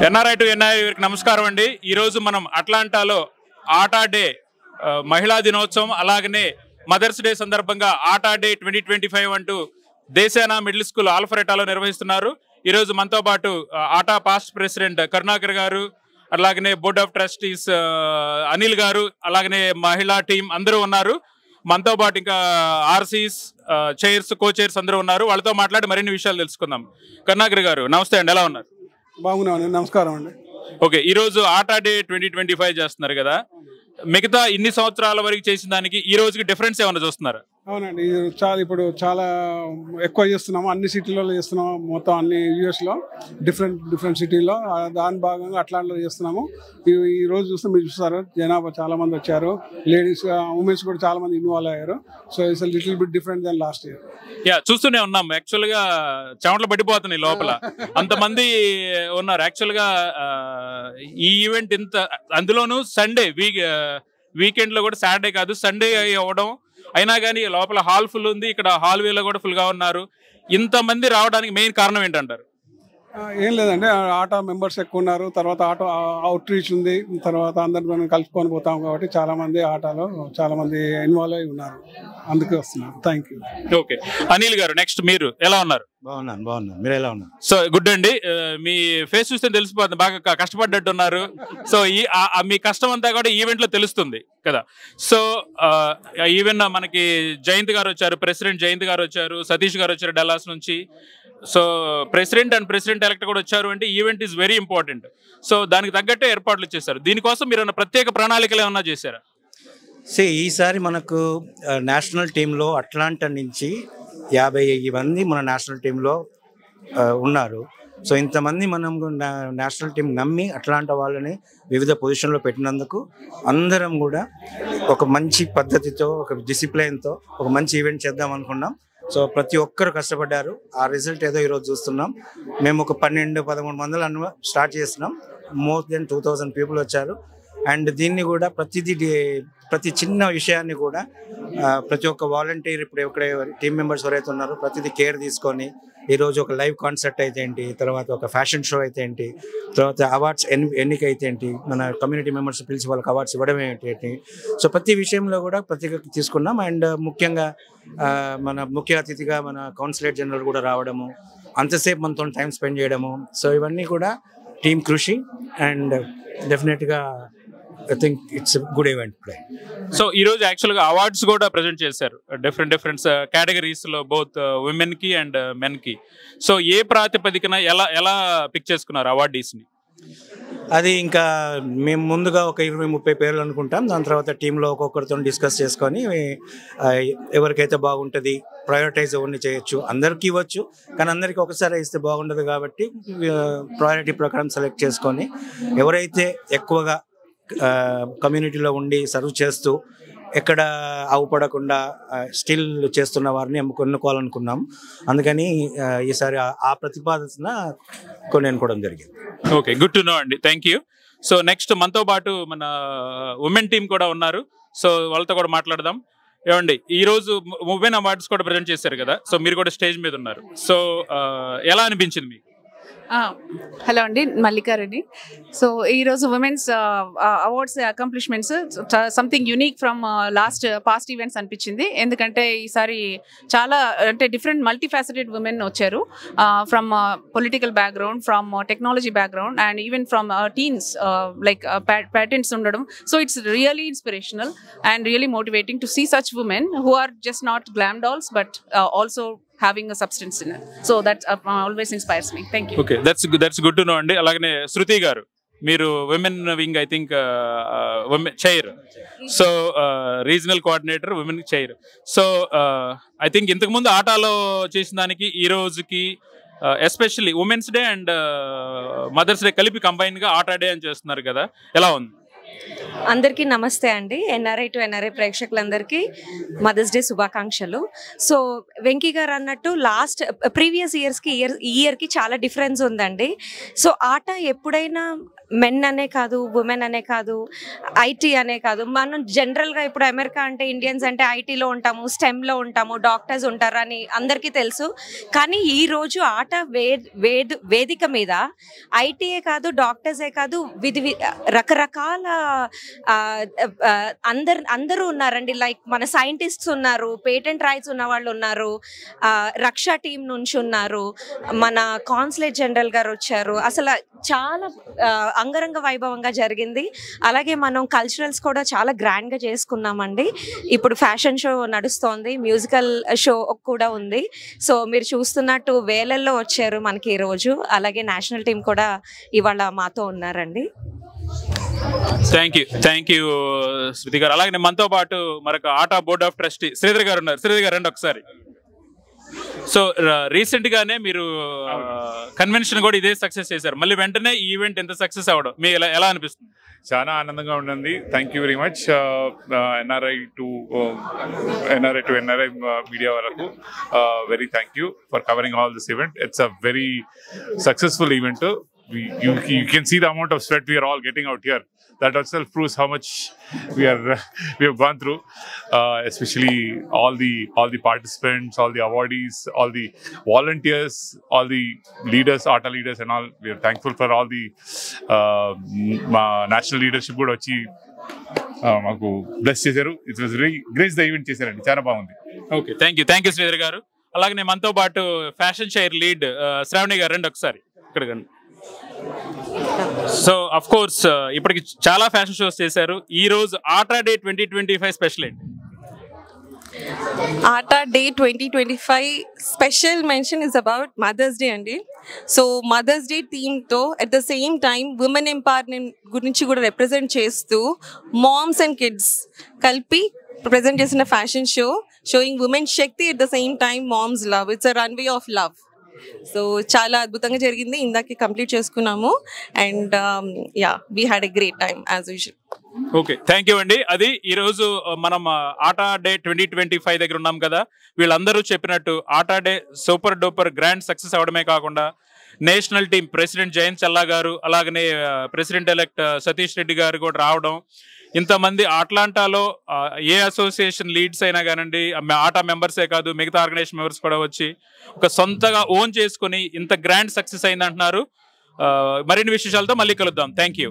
NRI to NRI నమస్కారం అండి. ఈరోజు మనం అట్లాంటాలో ఆటా డే మహిళా దినోత్సవం అలాగనే మదర్స్ డే సందర్భంగా ఆటా డే 2025 అంటూ దేశాన మిడిల్ స్కూల్ ఆల్ఫరెటాలో నిర్వహిస్తున్నారు. ఈరోజు మనతో పాటు ఆటా పాస్ట్ ప్రెసిడెంట్ కరుణాకర్ గారు, అలాగనే బోర్డ్ ఆఫ్ ట్రస్టీస్ అనిల్ గారు, అలాగనే మహిళా టీం అందరూ ఉన్నారు. మనతో పాటు ఇంకా ఆర్సీస్ చైర్స్ కో చైర్స్ అందరూ ఉన్నారు. వాళ్ళతో మాట్లాడి మరిన్ని విషయాలు తెలుసుకుందాం. కరుణాకర్ గారు నమస్తే అండి, ఎలా ఉన్నారు? బాగున్నాను, నమస్కారం అండి. ఓకే, ఈరోజు ఆటా డే 2025 చేస్తున్నారు కదా, మిగతా ఇన్ని సంవత్సరాల వరకు చేసిన దానికి ఈ రోజుకి డిఫరెన్స్ ఏమైనా చూస్తున్నారు? అవునండి, ఇప్పుడు చాలా ఎక్కువ చేస్తున్నాము. అన్ని సిటీలలో చేస్తున్నాము, మొత్తం అన్ని యూఎస్లో డిఫరెంట్ సిటీలో. దాని భాగంగా అట్లాంటిలో చేస్తున్నాము. ఈ రోజు చూస్తే మీరు చూస్తారు, జనాభా చాలా మంది వచ్చారు. లేడీస్ ఉమెన్స్ కూడా చాలా మంది ఇన్వాల్వ్ అయ్యారు. So it's little bit different then last year. చూస్తూనే ఉన్నాం, యాక్చువల్ గా చెమటలు పడిపోతున్నాయి లోపల, అంతమంది ఉన్నారు. యాక్చువల్ గా ఈ ఈవెంట్ ఇంత, అందులోనూ సండే వీకెండ్ లో కూడా, సాటర్డే కాదు సండే అవ్వడం, అయినా కానీ లోపల హాల్ ఫుల్ ఉంది, ఇక్కడ హాల్ వేలో కూడా ఫుల్ గా ఉన్నారు. ఇంతమంది రావడానికి మెయిన్ కారణం ఏంటంటారు? ఏం లేదండి, ఆటో మెంబర్స్ ఎక్కువ ఉన్నారు. తర్వాత ఆటో అవుట్ రీచ్ ఉంది. తర్వాత అందరిని మనం కలుపుకొని పోతాం కాబట్టి చాలా మంది ఆటోలో చాలా మంది ఇన్వాల్వ్ అయి ఉన్నారు, అందుకే వస్తున్నారు. Thank you. ఓకే, అనిల్ గారు నెక్స్ట్, మీరు ఎలా ఉన్నారు? బాగున్నాను. మీరు ఎలా ఉన్నారు? సో గుడ్ అండి. మీ ఫేస్ చూస్తే తెలిసిపోతుంది, బాగా కష్టపడ్డట్టు ఉన్నారు. సో మీ కష్టం అంతా కూడా ఈవెంట్ లో తెలుస్తుంది కదా. సో ఈవెన్ మనకి జయంత్ గారు వచ్చారు, ప్రెసిడెంట్ జయంత్ గారు వచ్చారు, సతీష్ గారు వచ్చారు డల్లాస్ నుంచి. సో ప్రెసిడెంట్ ఎలక్ట్ కూడా వచ్చారు అంటే event is very important. So దానికి తగ్గట్టే ఏర్పాట్లు చేశారు. దీనికోసం మీరు ప్రత్యేక ప్రణాళికలు ఏమన్నా చేశారా? ఈసారి మనకు నేషనల్ టీంలో అట్లాంటా నుంచి 50 మంది మన నేషనల్ టీంలో ఉన్నారు. సో ఇంతమంది మనం నేషనల్ టీం నమ్మి అట్లాంటా వాళ్ళని వివిధ పొజిషన్లో పెట్టినందుకు అందరం కూడా ఒక మంచి పద్ధతితో, ఒక డిసిప్లైన్తో ఒక మంచి ఈవెంట్ చేద్దాం అనుకున్నాం. సో ప్రతి ఒక్కరు కష్టపడ్డారు. ఆ రిజల్ట్ ఏదో ఈరోజు చూస్తున్నాం. మేము ఒక 12-13 మందిలను స్టార్ట్ చేస్తున్నాం. మోర్ దెన్ 2000 పీపుల్ వచ్చారు. అండ్ దీన్ని కూడా ప్రతి చిన్న విషయాన్ని కూడా ప్రతి ఒక్క వాలంటీర్, ఇప్పుడు ఎక్కడ టీం మెంబర్స్ ఎవరైతే ఉన్నారో ప్రతిదీ కేర్ తీసుకొని, ఈరోజు ఒక లైవ్ కాన్సర్ట్ అయితే ఏంటి, తర్వాత ఒక ఫ్యాషన్ షో అయితే ఏంటి, తర్వాత అవార్డ్స్ ఎన్నిక అయితే ఏంటి, మన కమ్యూనిటీ మెంబర్స్ పిలిచి వాళ్ళకి అవార్డ్స్ ఇవ్వడం ఏంటి. సో ప్రతి విషయంలో కూడా ప్రత్యేక తీసుకున్నాం. అండ్ ముఖ్యంగా మన ముఖ్య అతిథిగా మన కౌన్సిలేట్ జనరల్ కూడా రావడము, అంతసేపు మనతో టైం స్పెండ్ చేయడము. సో ఇవన్నీ కూడా టీం కృషి. అండ్ డెఫినెట్గా I think it's a good event today. So ఈ రోజు యాక్చువల్ గా అవార్డ్స్ కూడా ప్రెజెంట్ చేశారు, డిఫరెంట్ కేటగిరీస్ లో, బోత్ ఉమెన్ కి అండ్ మెన్ కి. సో ఏ ప్రాతిపదికన ఎలా పిక్ చేసుకున్నారు అవార్డీస్ ని? అది ఇంకా మేము ముందుగా ఒక 20-30 పేర్లు అనుకుంటాం. దాని తర్వాత టీంలో ఒక్కొక్కరితో డిస్కస్ చేసుకొని ఎవరికైతే బాగుంటుంది, ప్రయారిటైజ్ ఎవరిని చేయొచ్చు, అందరికీ ఇవ్వచ్చు, కానీ అందరికీ ఒకసారి ఇస్తే బాగుండదు కాబట్టి ప్రయారిటీ ప్రకారం సెలెక్ట్ చేసుకొని ఎవరైతే ఎక్కువగా కమ్యూనిటీలో ఉండి సర్వ్ చేస్తూ ఎక్కడ అవుపడకుండా స్టిల్ చేస్తున్న వారిని ఎన్నుకోవాలనుకున్నాం. అందుకని ఈసారి ఆ ప్రతిపాదన కొన్ని ఎన్నుకోవడం జరిగింది. ఓకే, గుడ్ టు నో అండి, థ్యాంక్ యూ. సో నెక్స్ట్ మనతో పాటు మన ఉమెన్ టీం కూడా ఉన్నారు. సో వాళ్ళతో కూడా మాట్లాడదాం. ఏమండి, ఈ రోజు ఉమెన్ అవార్డ్స్ కూడా ప్రజెంట్ చేశారు కదా, సో మీరు కూడా స్టేజ్ మీద ఉన్నారు. సో ఎలా అనిపించింది మీకు? హలో అండి, మల్లికారెడ్డి. సో ఈరోజు women's awards accomplishments something unique from past events అనిపించింది. ఎందుకంటే ఈసారి చాలా డిఫరెంట్ మల్టీఫాసెటెడ్ ఉమెన్ వచ్చారు, from political background, from technology background, and even from teens, like patents ఉండడం. So it's really inspirational and really motivating to see such women who are just not glam dolls but also having a substance in it. So that always inspires me. Thank you. Okay, that's good to know అండి. అలాగనే శృతి గారు, మీరు women wing I think chair, so regional coordinator women chair. So I think ఇంతకుముందు ఆటాలో చేసిన దానికి ఈ రోజుకి especially women's day and mother's day కలిపి కంబైన్ గా ఆటా డే అని చేస్తున్నారు కదా, ఎలా ఉంది? అందరికీ నమస్తే అండి. ఎన్ఆర్ఐ టు ఎన్ఆర్ఐ ప్రేక్షకులందరికీ మదర్స్ డే శుభాకాంక్షలు. సో వెంకీ గారు అన్నట్టు ప్రీవియస్ ఇయర్స్కి ఈ ఇయర్కి చాలా డిఫరెన్స్ ఉందండి. సో ఆట ఎప్పుడైనా మెన్ అనే కాదు, ఉమెన్ అనే కాదు, ఐటీ అనే కాదు, మనం జనరల్గా ఇప్పుడు అమెరికా అంటే ఇండియన్స్ అంటే ఐటీలో ఉంటాము, స్టెమ్లో ఉంటాము, డాక్టర్స్ ఉంటారు అని అందరికీ తెలుసు. కానీ ఈరోజు ఆట వేదిక మీద ఐటీయే కాదు, డాక్టర్సే కాదు, రకరకాల అందరూ ఉన్నారండి. లైక్ మన సైంటిస్ట్స్ ఉన్నారు, పేటెంట్ రైట్స్ ఉన్న వాళ్ళు ఉన్నారు, రక్షా టీం నుంచి ఉన్నారు, మన కాన్సులేట్ జనరల్ గారు వచ్చారు. అసలు చాలా అంగరంగ వైభవంగా జరిగింది. అలాగే మనం కల్చరల్స్ కూడా చాలా గ్రాండ్గా చేసుకున్నామండి. ఇప్పుడు ఫ్యాషన్ షో నడుస్తోంది, మ్యూజికల్ షో కూడా ఉంది. సో మీరు చూస్తున్నట్టు వేలల్లో వచ్చారు మనకి ఈరోజు. అలాగే నేషనల్ టీం కూడా ఇవాళ మాతో ఉన్నారండి. థ్యాంక్ యూ శృతి గారు. అలాగే మనతో పాటు మరొక ఆట బోర్డ్ ఆఫ్ ట్రస్టీ శ్రీధర్ గారు ఉన్నారు. శ్రీధర్ గారు రండి ఒకసారి. సో రీసెంట్ గానే మీరు కన్వెన్షన్ కూడా ఇదే సక్సెస్ చేశారు, మళ్ళీ వెంటనే ఈ ఈవెంట్ ఎంత సక్సెస్ అవ్వడం మీ ఎలా అనిపిస్తుంది? చాలా ఆనందంగా ఉండండి. Thank you very much NRI to NRI media వాళ్ళకు very thank you for covering all this event. It's a very successful event. You can see the amount of sweat we are all getting out here. That itself proves how much we have gone through, especially all the participants, all the awardees, all the volunteers, all the leaders, ATA leaders and all. We are thankful for all the national leadership కూడా వచ్చి మాకు bless చేశారు. It was very great the event చేశారండి, చాలా బాగుంది. Okay, thank you Sridhar గారు. అలాగే మనతో పాటు ఫ్యాషన్ షైర్ లీడ్ శ్రావణి గారు రండి ఒకసారి ఇక్కడ. సో అఫ్ కోర్స్ ఇప్పటికి చాలా ఫ్యాషన్ షోస్ చేశారు. ఈ రోజు ఆటా డే 2025 స్పెషల్ ఏంటి? ATA day 2025 special mention is about mother's day అండి. సో మదర్స్ డే థీమ్తో at the same time women empowerment గురించి కూడా రిప్రజెంట్ చేస్తూ మామ్స్ అండ్ కిడ్స్ కలిపి ప్రజెంట్ చేసిన fashion show showing women shakti at the same time moms love. It's a runway of love. So చాలా అద్భుతంగా జరిగింది, ఇందాకే కంప్లీట్ చేసుకున్నాము. And yeah, we had a great time as usual. Okay, thank you అండి. అది ఈరోజు మనం ఆటా డే 2025 దగ్గర ఉన్నాం కదా. వీళ్ళందరూ చెప్పినట్టు ATA day super duper grand success అవడమే కాకుండా national team president Jayant Challa గారు, అలాగనే ప్రెసిడెంట్ ఎలెక్ట్ సతీష్ రెడ్డి గారు కూడా రావడం, ఇంతమంది అట్లాంటాలో ఏ అసోసియేషన్ లీడ్స్ అయినా కానివ్వండి, ఆటా మెంబర్సే కాదు మిగతా ఆర్గనైజేషన్ మెంబర్స్ కూడా వచ్చి ఒక సొంతగా ఓన్ చేసుకుని ఇంత గ్రాండ్ సక్సెస్ అయిందంటున్నారు. మరిన్ని విశేషాలతో మళ్ళీ కలుద్దాం. Thank you.